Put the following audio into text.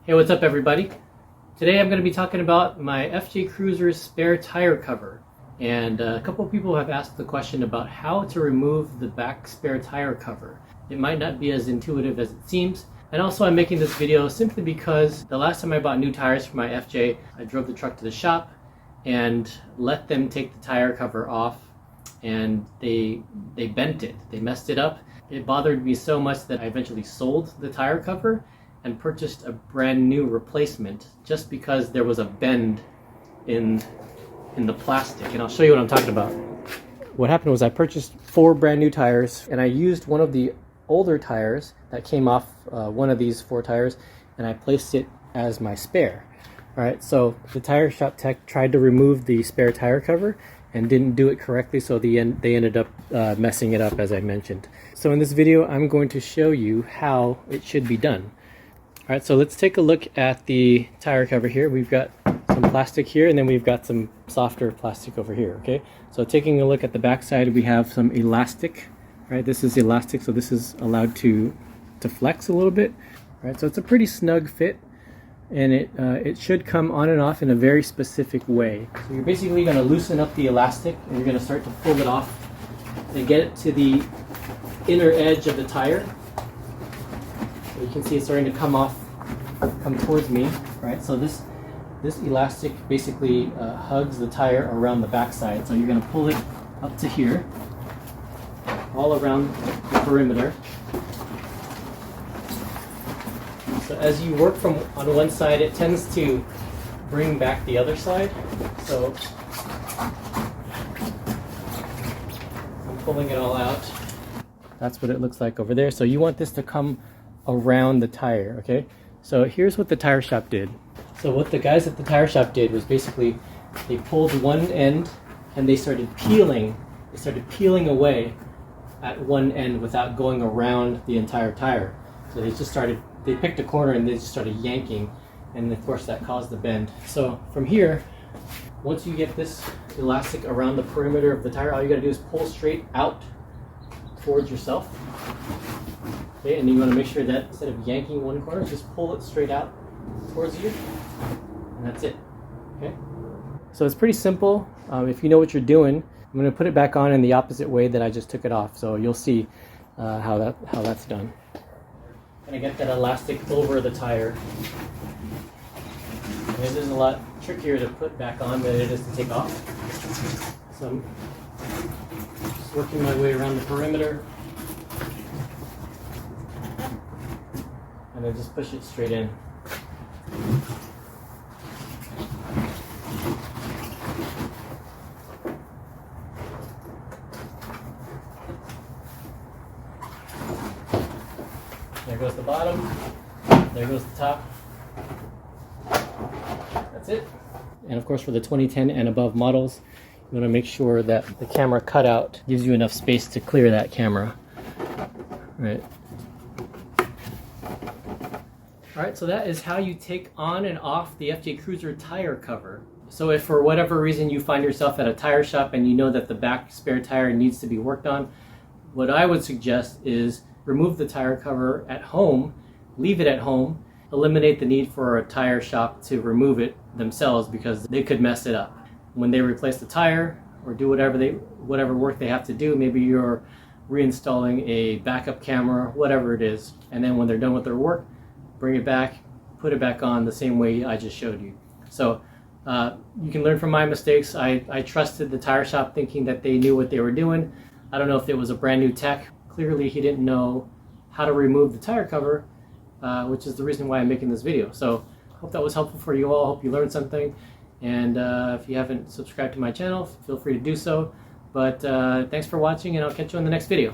Hey, what's up everybody? Today I'm going to be talking about my FJ Cruiser's spare tire cover. And a couple of people have asked the question about how to remove the back spare tire cover. It might not be as intuitive as it seems. And also I'm making this video simply because the last time I bought new tires for my FJ, I drove the truck to the shop and let them take the tire cover off, and they bent it. They messed it up. It bothered me so much that I eventually sold the tire cover and purchased a brand new replacement just because there was a bend in the plastic. And I'll show you what I'm talking about. What happened was I purchased 4 brand new tires, and I used one of the older tires that came off one of these 4 tires, and I placed it as my spare. Alright, so the tire shop tech tried to remove the spare tire cover and didn't do it correctly, so they ended up messing it up, as I mentioned. So in this video I'm going to show you how it should be done. Alright, so let's take a look at the tire cover here. We've got some plastic here, and then we've got some softer plastic over here, okay? So taking a look at the back side, we have some elastic, right? This is elastic, so this is allowed to flex a little bit, right? So it's a pretty snug fit, and it should come on and off in a very specific way. So you're basically going to loosen up the elastic, and you're going to start to pull it off and get it to the inner edge of the tire. You can see it's starting to come towards me, right? So this elastic basically hugs the tire around the backside. So you're going to pull it up to here, all around the perimeter. So as you work from on one side, it tends to bring back the other side. So I'm pulling it all out. That's what it looks like over there. So you want this to come around the tire, okay? So here's what the tire shop did. So what the guys at the tire shop did was basically they pulled one end and they started peeling away at one end without going around the entire tire. So they picked a corner and they just started yanking, and of course that caused the bend. So from here, once you get this elastic around the perimeter of the tire, all you gotta do is pull straight out towards yourself. Okay, and you want to make sure that instead of yanking one corner, just pull it straight out towards you, and that's it. Okay, so it's pretty simple. If you know what you're doing, I'm going to put it back on in the opposite way that I just took it off, so you'll see how that's done. I'm going to get that elastic over the tire. And this is a lot trickier to put back on than it is to take off. So I'm just working my way around the perimeter. And then just push it straight in. There goes the bottom. There goes the top. That's it. And of course, for the 2010 and above models, you want to make sure that the camera cutout gives you enough space to clear that camera. Right. Alright, so that is how you take on and off the FJ Cruiser tire cover. So if for whatever reason you find yourself at a tire shop and you know that the back spare tire needs to be worked on, what I would suggest is remove the tire cover at home, leave it at home, eliminate the need for a tire shop to remove it themselves because they could mess it up. When they replace the tire or do whatever work they have to do, maybe you're reinstalling a backup camera, whatever it is, and then when they're done with their work, bring it back, put it back on the same way I just showed you. So you can learn from my mistakes. I trusted the tire shop thinking that they knew what they were doing. I don't know if it was a brand new tech. Clearly he didn't know how to remove the tire cover, which is the reason why I'm making this video. So I hope that was helpful for you all. I hope you learned something. And if you haven't subscribed to my channel, feel free to do so. But thanks for watching, and I'll catch you in the next video.